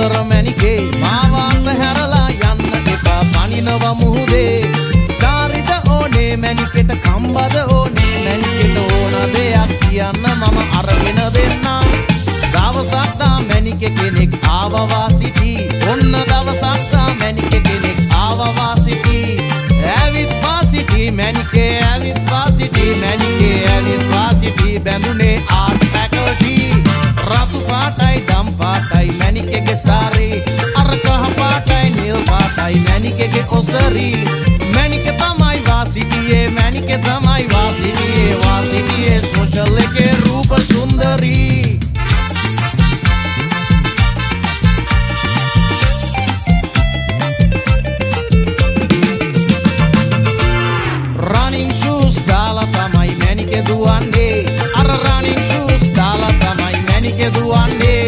සුන්දර මැණිකේ මාවාත හැරලා යන්න එපා පනිනව මුහුදේ සාරිද ඕනේ මැණිකෙට කම්බද ඕනේ මැණිකෙට ඕන දෙයක් කියන්න මම අරගෙන දෙන්නම් දවසක් තා මැණිකේ කෙනෙක් ආවවා සිටි ඔන්න දවසක් තා මැණිකේ කෙනෙක් ආවවා සිටි ඇවිත් වාසිටි මැණිකේ ඇවිත් වාසිටි මැණිකේ ඇවිත් වාසිටි බැඳුනේ ආර්ට් ෆැකල්ටි රතු පාටයි දම් පාටයි මැණිකේගේ සාරේ අර කහ පාටයි නිල් පාටයි මැණිකේගේ ඔසරි මැණිකේ තමයි වාසිටියේ මැණිකේ තමයි වාසිටියේ වාසිටියේ සෝෂල් එකේ රූප සුන්දරී running shoes දාලා තමයි මැණිකේ දුවන්නේ අර running shoes දාලා තමයි මැණිකේ දුවන්නේ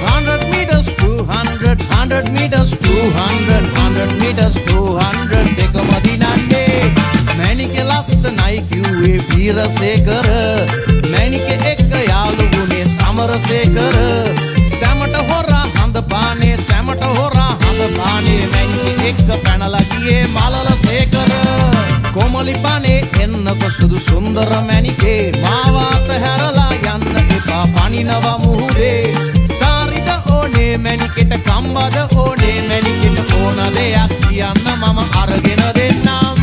100 meters 200 100 meters 200 100 meters 200 දෙකම දිනන්නේ මැණිකේ ලස්සනයි කිව්වේ වීරසේකර මැණිකේ එක්ක යාළු වුණේ සමරසේකර සැමට හොරා හඳ පානේ සැමට හොරා හඳ පානේ මැණිකේ එක්ක පැනලා ගියේ මලලසේකර කොමලි පානේ එන්නකො සුදු සුන්දර මැණිකේ මාවාත හැරලා යන්න එපා පනිනව මුහුදේ සාරිද ඕනේ මැණිකෙට කම්බද ඕනේ මැණිකෙට ඕන දෙයක් කියන්න මම අරගෙන දෙන්නම්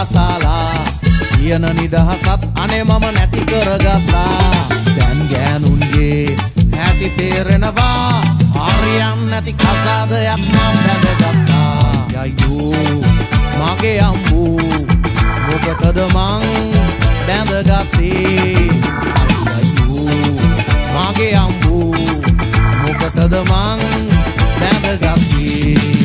අසාලා කියන නිදහසත් අනේ මම නැති කරගත්තා දැන් ගෑනුන්ගේ හැටි තේරෙනවා හරියන් නැති කසාදයක් මම බැඳගත්තා යයෝ මගේ අම්බෝ මොකටද මං බැඳගත්තේ යයෝ මගේ අම්බෝ මොකටද මං බැඳගත්තේ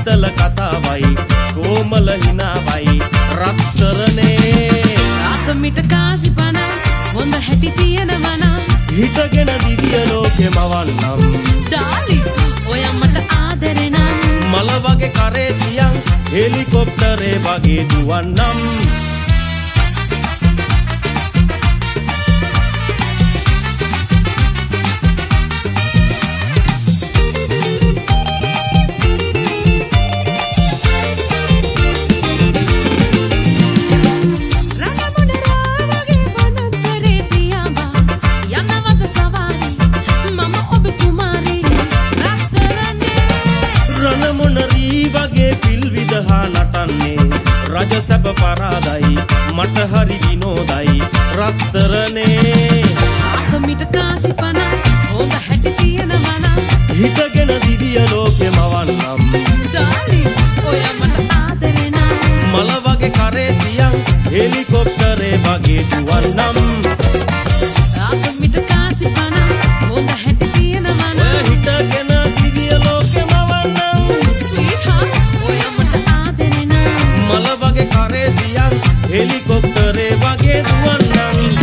හිතල කතාවයි කොමල හිනාවයි රත්තරනේ ආතමිට කාසි පන හොඳ හැටි තියෙනවනම් හිටගෙන දිවිය ලෝකෙ මවන්නම් ඩාලි ඔය මට ආදරේ නම් මල වගේ කරේ තියන් හෙලිකොප්ටරේ වගේ දුවන්නම් රජ සැප පරාදයි මට හරි විනෝදයි රත්තරනේ ආතමිට කාසි පන හොඳ හැටි තියෙනවනම් හිටගෙන දිවිය ලෝකෙ මවන්නම් ඩාලි ඔය මට ආදරේ නම් මල වගේ කරේ තියන් හෙලිකොප්ටරේ වගේ දුවන්නම් ආතමිට කාසි පන හොඳ හැටි තියෙනවනම් හිටගෙන දිවිය ලෝකෙ මවන්නම් ස්වීට්හාට් ඔය මට ආදරේ නම් මල වගේ කරේ තියන් හෙලිකොප්ටරේ වගේ දුවන්නම්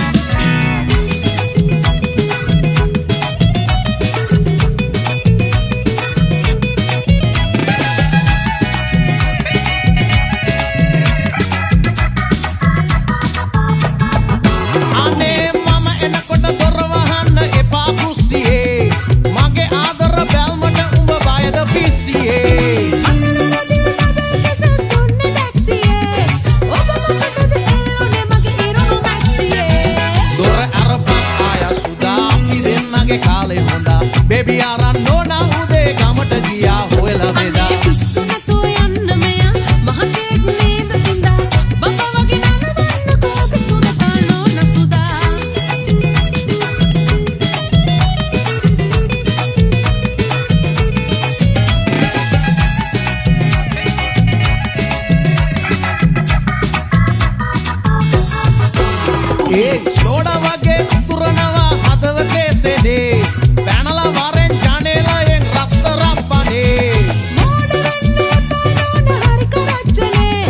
Baby aran nona ude gamata giya hoela beda පිස්සුන තෝ යන්න මෙයා මහතෙක් නේද ඉඳා බබා වගේ නනවන්න කෝපි සුදා නෝන සුදා ඒ සෝඩා වගේ උතුරනවා හදවතේ සෙනේ පැනලා වරෙන් ජනේලයෙන් රත්තරන් පනේ මොඩරන්නේ පනෝන හරි කරච්චලේ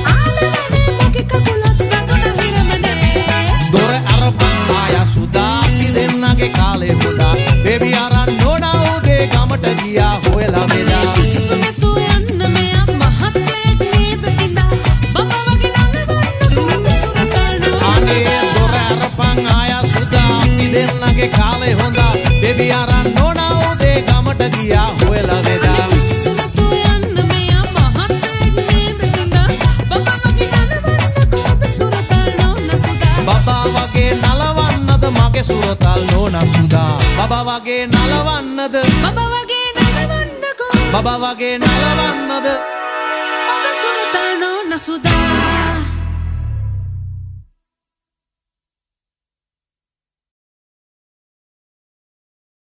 ආලවනේ මගේ කකුලත් වගන හිරමනේ දොර අරපන් ආයා සුදා අපි දෙන්නගේ කාලේ හොදා බේබි අරන් නෝනා උදේ ගමට ගියා හොයලා බෙදා පිස්සුන තෝ යන්න මෙයා මහතෙක් නේද ඉඳා බබා වගේ නනවන්න කෝපි සුදා නෝන අනේ දොර අරපන් ආයා සුදා අපි දෙන්නගේ කාලේ හොදා බේබි අරන් නෝනා උදේ ගමට ගියා හොයලා බෙදා පිස්සුන තෝ යන්න මෙයා මහතෙක් නේද ඉඳා බබා වගේ නනවන්න කෝපි සුදා නෝන සුදා බබා වගේ නලවන්නද මගේ සුරතල් නෝනා සුදා බබා වගේ නලවන්නද බබා වගේ නනවන්නකෝ බබා වගේ නලවන්නද ඔබ සුරතල් නෝන සුදා